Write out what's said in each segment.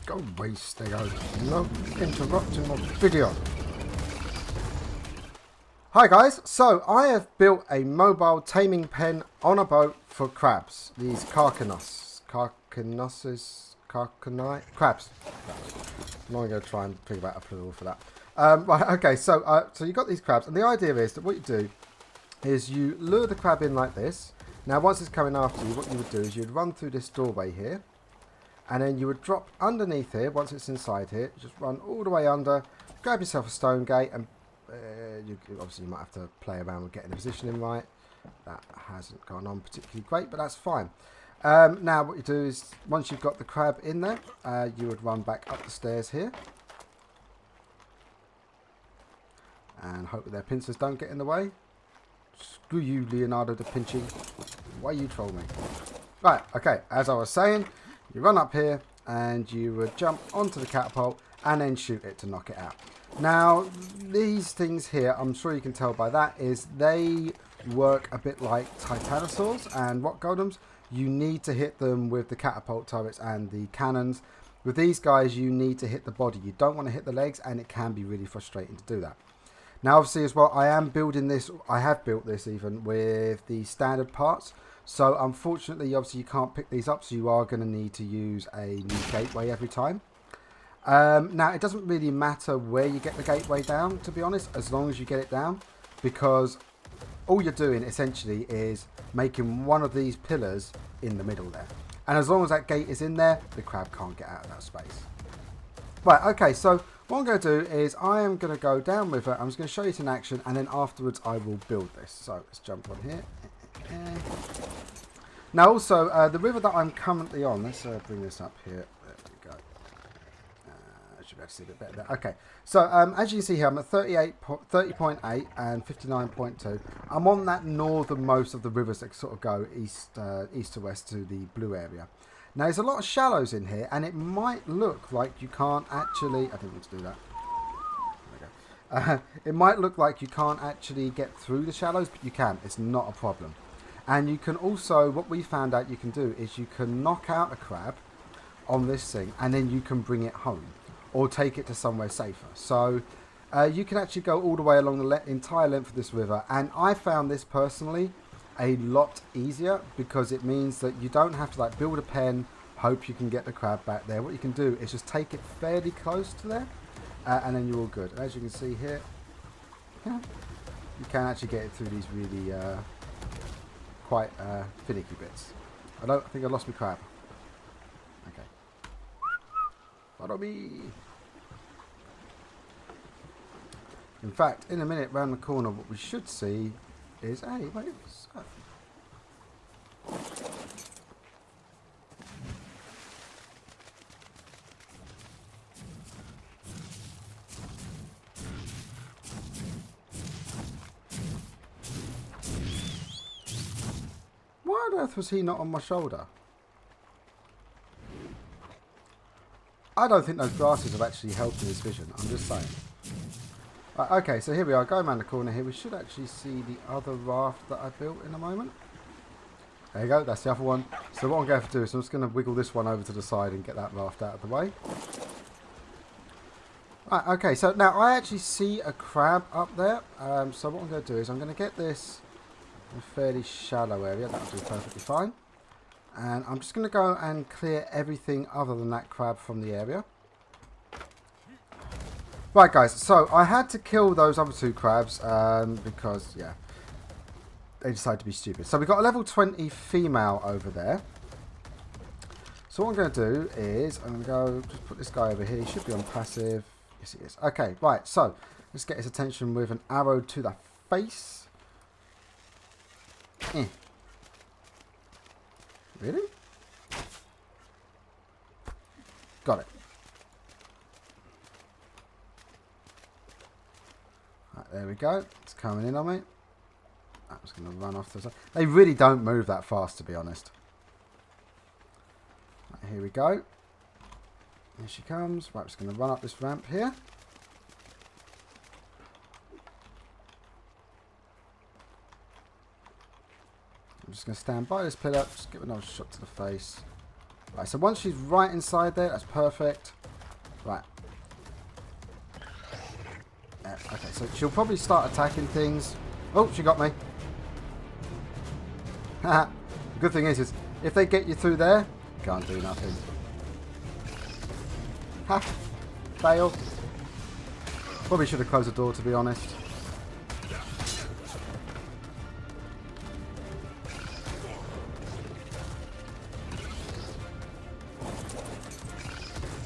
Go away, Stego. No interrupting my video. Hi guys, so I have built a mobile taming pen on a boat for crabs. These Karkinos. Crabs. I'm not going to try and figure out a plural for that. Right, okay, so you've got these crabs, and the idea is that what you do is you lure the crab in like this. Now once it's coming after you, what you would do is you'd run through this doorway here, and then you would drop underneath here. Once it's inside here, just run all the way under, grab yourself a stone gate, and obviously you might have to play around with getting the positioning right. That hasn't gone on particularly great, but that's fine. Now what you do is, once you've got the crab in there, you would run back up the stairs here. And hope that their pincers don't get in the way. Screw you, Leonardo da Vinci. Why you troll me? Right, okay, as I was saying, you run up here and you would jump onto the catapult and then shoot it to knock it out. Now, these things here, I'm sure you can tell by that, is they work a bit like titanosaurs and rock golems. You need to hit them with the catapult turrets and the cannons. With these guys, you need to hit the body. You don't want to hit the legs, and it can be really frustrating to do that. Now, obviously, as well, I am building this. I have built this even with the standard parts. So, unfortunately, obviously, you can't pick these up. So, you are going to need to use a new gateway every time. Now, it doesn't really matter where you get the gateway down, to be honest, as long as you get it down. Because all you're doing, essentially, is making one of these pillars in the middle there. And as long as that gate is in there, the crab can't get out of that space. Right, okay, so what I'm going to do is I am going to go down with it. I'm just going to show you it in action, and then afterwards I will build this. So let's jump on here. Now also, the river that I'm currently on, let's bring this up here. There we go. I should be able to see a bit better there. Okay, so as you can see here, I'm at 30.8 and 59.2. I'm on that northernmost of the rivers that sort of go east to west to the blue area. Now, there's a lot of shallows in here, and it might look like you can't actually... I didn't mean to do that. There we go. It might look like you can't actually get through the shallows, but you can. It's not a problem. And you can also... What we found out you can do is you can knock out a crab on this thing, and then you can bring it home or take it to somewhere safer. So you can actually go all the way along the entire length of this river, and I found this personally a lot easier because it means that you don't have to like build a pen, hope you can get the crab back there. What you can do is just take it fairly close to there, and then you're all good. As you can see here, you can actually get it through these really quite finicky bits. I think I lost my crab. Okay, follow me. In fact, in a minute round the corner, what we should see is, hey, wait, what's up? Why on earth was he not on my shoulder? I don't think those grasses have actually helped in his vision, I'm just saying. Okay, so here we are, going around the corner here. We should actually see the other raft that I built in a moment. There you go, that's the other one. So what I'm going to do is I'm just going to wiggle this one over to the side and get that raft out of the way. Right, okay, so now I actually see a crab up there. So what I'm going to do is I'm going to get this in a fairly shallow area. That'll do perfectly fine. And I'm just going to go and clear everything other than that crab from the area. Right guys, so I had to kill those other two crabs because, yeah, they decided to be stupid. So we've got a level 20 female over there. So what I'm going to do is I'm going to go, just put this guy over here. He should be on passive. Yes, he is. Okay, right, so let's get his attention with an arrow to the face. Really? Got it. Right, there we go. It's coming in on me. I'm just going to run off to the side. They really don't move that fast, to be honest. Right, here we go. Here she comes. Right, I'm just going to run up this ramp here. I'm just going to stand by this pillar. Just give it another shot to the face. Right, so once she's right inside there, that's perfect. Right. Okay, so she'll probably start attacking things. Oh, she got me. The good thing is if they get you through there, can't do nothing. Ha! Fail. Probably should have closed the door, to be honest.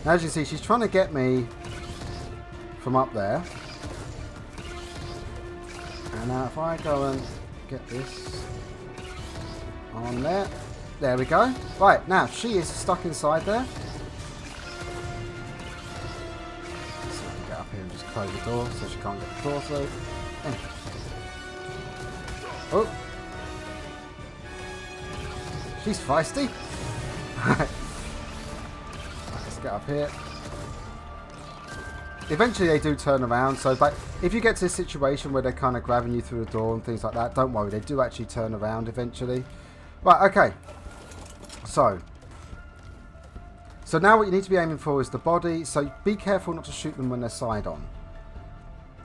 Now, as you see, she's trying to get me from up there. And now if I go and get this on there. There we go. Right, now she is stuck inside there. So we can get up here and just close the door so she can't get the door through. Oh. She's feisty. Right. Let's get up here. Eventually they do turn around, so but if you get to a situation where they're kind of grabbing you through the door and things like that, don't worry, they do actually turn around eventually. Right, okay. So now what you need to be aiming for is the body, so be careful not to shoot them when they're side on.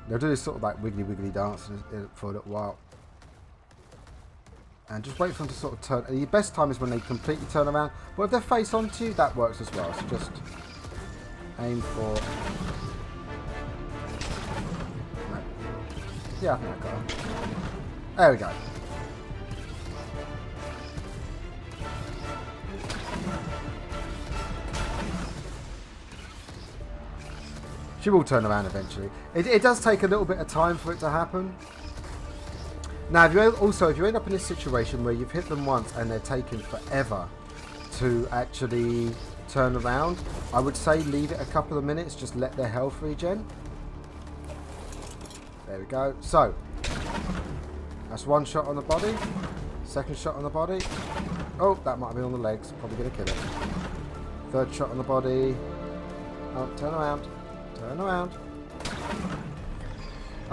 They'll do this sort of like wiggly wiggly dance for a little while. And just wait for them to sort of turn. And the best time is when they completely turn around. But if they're face on to you, that works as well. So just aim for... No. Yeah, I think I got it. There we go. She will turn around eventually. It does take a little bit of time for it to happen. Now, if you end up in this situation where you've hit them once and they're taking forever to actually turn around, I would say leave it a couple of minutes, just let their health regen. There we go. So, that's one shot on the body. Second shot on the body. Oh, that might have been on the legs. Probably going to kill it. Third shot on the body. Oh, turn around. Turn around.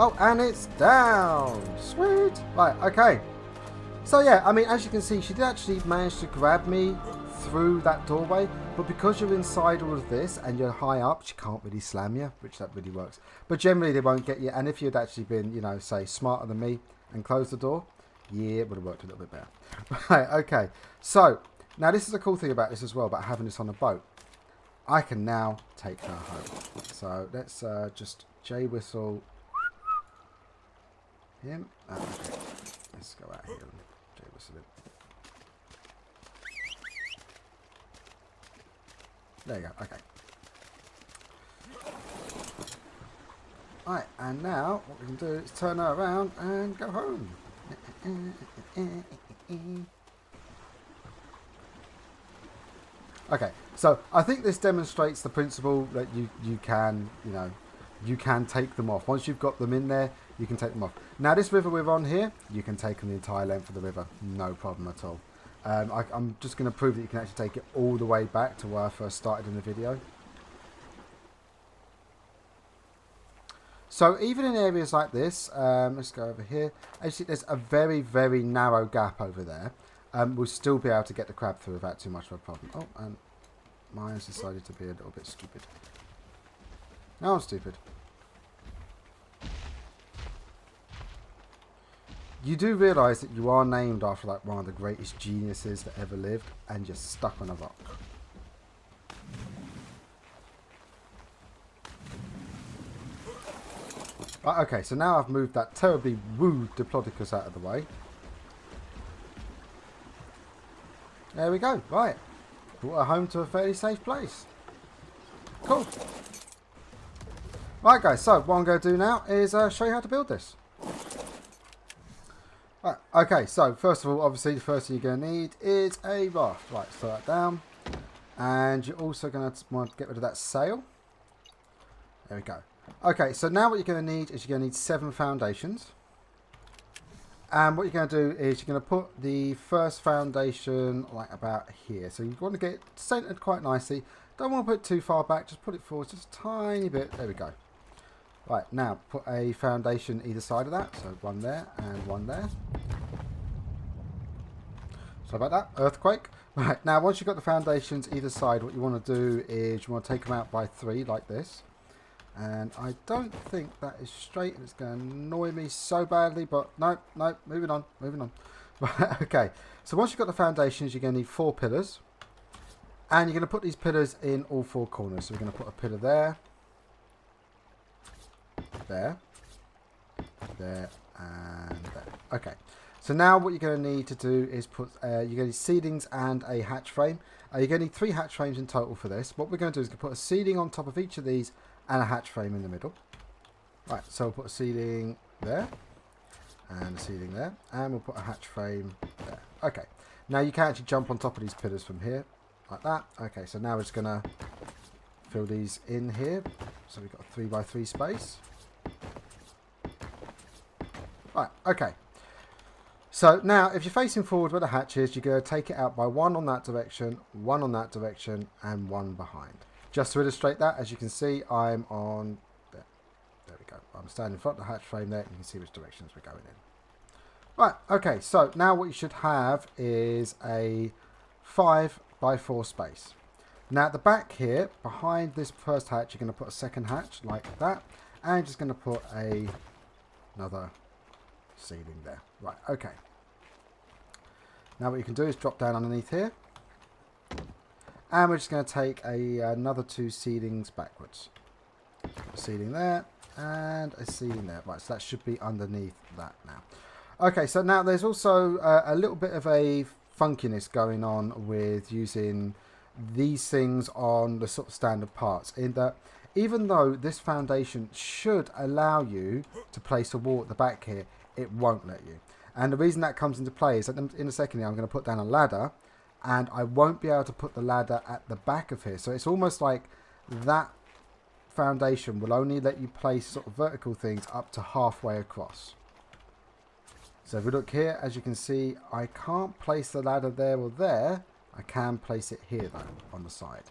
Oh, and it's down. Sweet. Right, okay. So yeah, I mean, as you can see, she did actually manage to grab me through that doorway, but because you're inside all of this and you're high up, she can't really slam you, which that really works. But generally they won't get you, and if you'd actually been, you know, say smarter than me and closed the door, yeah, it would have worked a little bit better. Right, okay. So now this is a cool thing about this as well, about having this on a boat. I can now take her home. So let's just J-whistle him. Oh, okay. Let's go out here and J-whistle him. There you go. Okay. Alright, and now what we can do is turn her around and go home. Okay, so I think this demonstrates the principle that you can, you know, you can take them off. Once you've got them in there, you can take them off. Now this river we're on here, you can take them the entire length of the river, no problem at all. I'm just going to prove that you can actually take it all the way back to where I first started in the video. So even in areas like this, let's go over here. Actually, there's a very, very narrow gap over there. We'll still be able to get the crab through without too much of a problem. Oh, and mine's decided to be a little bit stupid. No, I'm stupid. You do realise that you are named after like one of the greatest geniuses that ever lived, and you're stuck on a rock. Right, okay, so now I've moved that terribly rude Diplodocus out of the way. There we go. Right, brought her home to a fairly safe place. Cool. Right, guys. So what I'm going to do now is show you how to build this. Right, okay, so first of all, obviously the first thing you're going to need is a raft. Right, throw that down. And you're also going to want to get rid of that sail. There we go. Okay, so now what you're going to need is you're going to need 7 foundations. And what you're going to do is you're going to put the first foundation like about here. So you want to get it centered quite nicely. Don't want to put it too far back, just put it forward just a tiny bit. There we go. Right, now put a foundation either side of that. So one there and one there. Sorry about that. Earthquake. Right, now once you've got the foundations either side, what you want to do is you want to take them out by 3 like this. And I don't think that is straight, and it's going to annoy me so badly, but no, moving on. Right, okay, so once you've got the foundations, you're going to need 4 pillars. And you're going to put these pillars in all 4 corners. So we're going to put a pillar there, there, and there. Okay, so now what you're going to need to do is put, you're going to need seedings and a hatch frame. You're going to need 3 hatch frames in total for this. What we're going to do is put a seeding on top of each of these and a hatch frame in the middle. Right, so we'll put a seeding there and a seeding there, and we'll put a hatch frame there. Okay, now you can actually jump on top of these pillars from here like that. Okay, so now we're just gonna fill these in here, so we've got a 3x3 space. Right, okay, so now if you're facing forward where the hatch is, you're going to take it out by 1 on that direction, 1 on that direction, and 1 behind. Just to illustrate that, as you can see, I'm on there. There we go. I'm standing in front of the hatch frame there. You can see which directions we're going in. Right, okay, so now what you should have is a 5x4 space. Now at the back here, behind this first hatch, you're going to put a second hatch like that, and just going to put another ceiling there. Right, okay. Now what you can do is drop down underneath here, and we're just going to take another 2 seedings backwards. A seeding there and a seeding there. Right, so that should be underneath that now. Okay, so now there's also a little bit of a funkiness going on with using these things on the sort of standard parts, in that even though this foundation should allow you to place a wall at the back here, it won't let you. And the reason that comes into play is that in a second here, I'm going to put down a ladder, and I won't be able to put the ladder at the back of here. So it's almost like that foundation will only let you place sort of vertical things up to halfway across. So if we look here, as you can see, I can't place the ladder there or there. I can place it here though, on the side.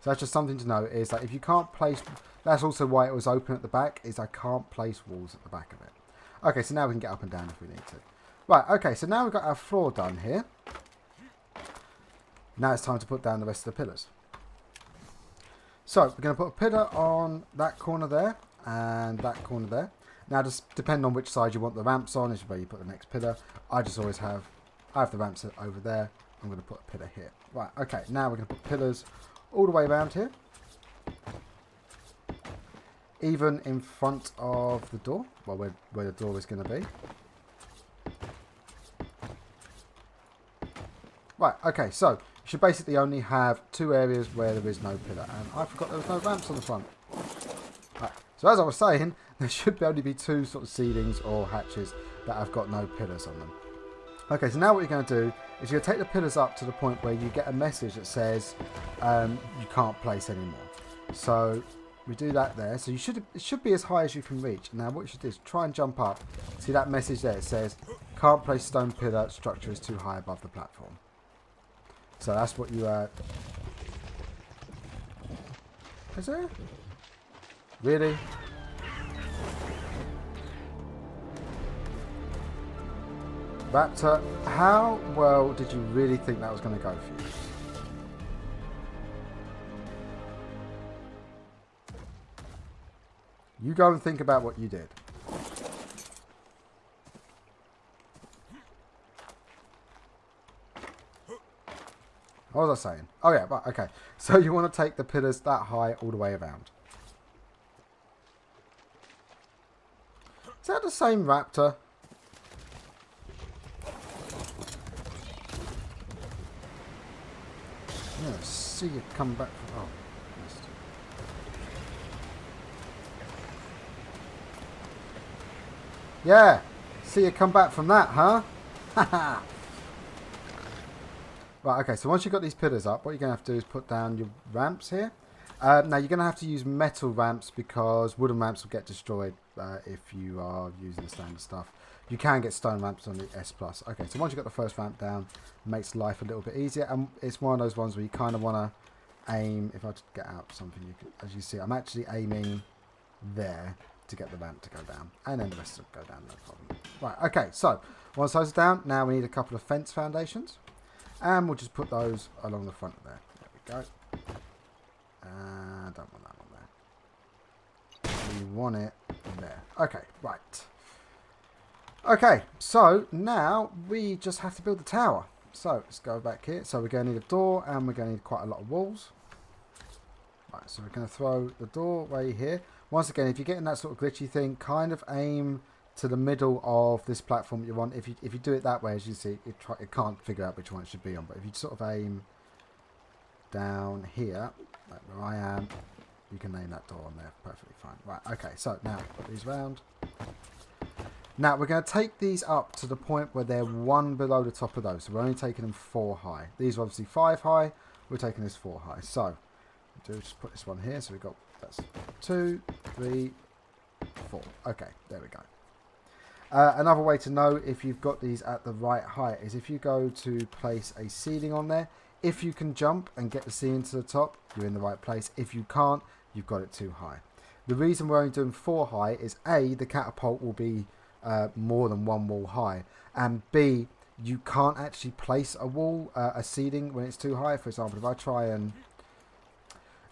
So that's just something to know, is that if you can't place, that's also why it was open at the back, is I can't place walls at the back of it. Okay, so now we can get up and down if we need to. Right, okay, so now we've got our floor done here. Now it's time to put down the rest of the pillars. So we're going to put a pillar on that corner there and that corner there. Now just depending on which side you want the ramps on is where you put the next pillar. I have the ramps over there. I'm going to put a pillar here. Right, okay, now we're going to put pillars all the way around here. Even in front of the door, well, where the door is going to be. Right, okay, so you should basically only have 2 areas where there is no pillar. And I forgot there was no ramps on the front. Right, so as I was saying, there should only be 2 sort of ceilings or hatches that have got no pillars on them. Okay, so now what you're going to do is you're going to take the pillars up to the point where you get a message that says you can't place anymore. So we do that there. So it should be as high as you can reach. Now what you should do is try and jump up. See that message there? It says can't place stone pillar, structure is too high above the platform. So that's what you is there? Really? Raptor, how well did you really think that was going to go for you? You go and think about what you did. What was I saying? Oh yeah, right, okay. So you want to take the pillars that high all the way around. Is that the same raptor? Yeah, see you come back from... Oh, missed. Yeah, see you come back from that, huh? Haha. Right, okay, so once you've got these pillars up, what you're going to have to do is put down your ramps here. Now, you're going to have to use metal ramps because wooden ramps will get destroyed if you are using the standard stuff. You can get stone ramps on the S+. Okay, so once you've got the first ramp down, it makes life a little bit easier. And it's one of those ones where you kind of want to aim. If I just get out something, you can, as you see, I'm actually aiming there to get the ramp to go down. And then the rest will go down, no problem. Right, okay, so once those are down, now we need a couple of fence foundations. And we'll just put those along the front of there. There we go. Don't want that one there. We want it there. Okay, right. Okay, so now we just have to build the tower. So let's go back here. So we're going to need a door and we're going to need quite a lot of walls. Right, so we're going to throw the doorway here. Once again, if you're getting that sort of glitchy thing, kind of aim to the middle of this platform you want. If you do it that way, as you see, it can't figure out which one it should be on. But if you sort of aim down here, like where I am, you can name that door on there. Perfectly fine. Right, okay, so now put these round. Now we're going to take these up to the point where they're one below the top of those. So we're only taking them 4 high. These are obviously 5 high. We're taking this 4 high. So just put this one here. So we've got, that's 2, 3, 4. Okay, there we go. Another way to know if you've got these at the right height is if you go to place a ceiling on there. If you can jump and get the ceiling to the top, you're in the right place. If you can't, you've got it too high. The reason we're only doing 4 high is A, the catapult will be more than 1 wall high, and B, you can't actually place a wall, a ceiling when it's too high. For example, if I try and,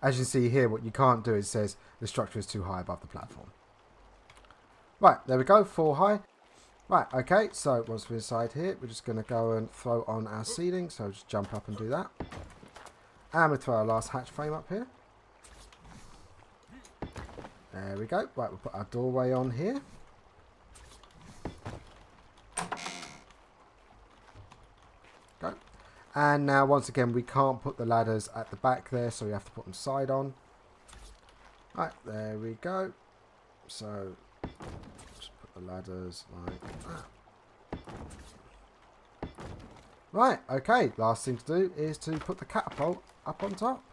as you see here, what you can't do is it says the structure is too high above the platform. Right, there we go, 4 high. Right, okay, so once we're inside here, we're just going to go and throw on our ceiling, so just jump up and do that. And we'll throw our last hatch frame up here. There we go. Right, we'll put our doorway on here. Go. And now, once again, we can't put the ladders at the back there, so we have to put them side on. Right, there we go. So just put the ladders like that. Right, okay. Last thing to do is to put the catapult up on top.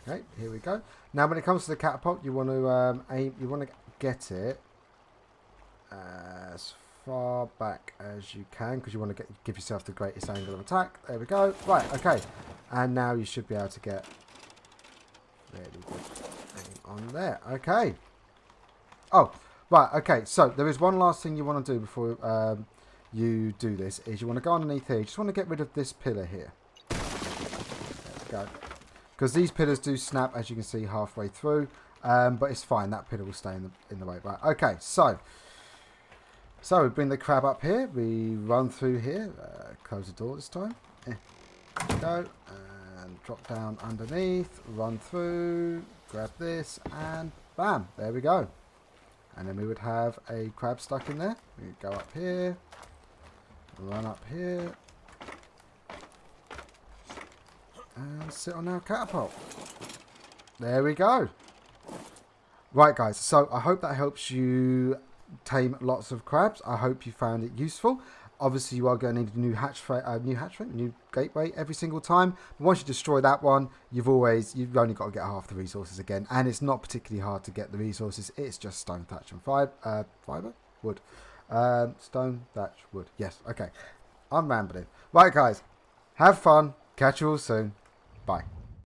Okay, here we go. Now, when it comes to the catapult, you want to aim. You want to get it as far back as you can because you want to give yourself the greatest angle of attack. There we go. Right, okay. And now you should be able to get really good aim on there. Okay. Oh, right. Okay. So there is one last thing you want to do before you do this. Is you want to go underneath here. You just want to get rid of this pillar here. There we go. Because these pillars do snap, as you can see, halfway through. But it's fine. That pillar will stay in the way. Right. Okay. So we bring the crab up here. We run through here. Close the door this time. There we go. And drop down underneath. Run through. Grab this. And bam. There we go. And then we would have a crab stuck in there. We would go up here. Run up here. And sit on our catapult. There we go. Right, guys. So I hope that helps you tame lots of crabs. I hope you found it useful. Obviously, you are going to need a new gateway every single time. But once you destroy that one, you've only got to get half the resources again. And it's not particularly hard to get the resources. It's just stone, thatch, and fiber, wood. Stone, thatch, wood. Yes. Okay. I'm rambling. Right, guys. Have fun. Catch you all soon. Bye.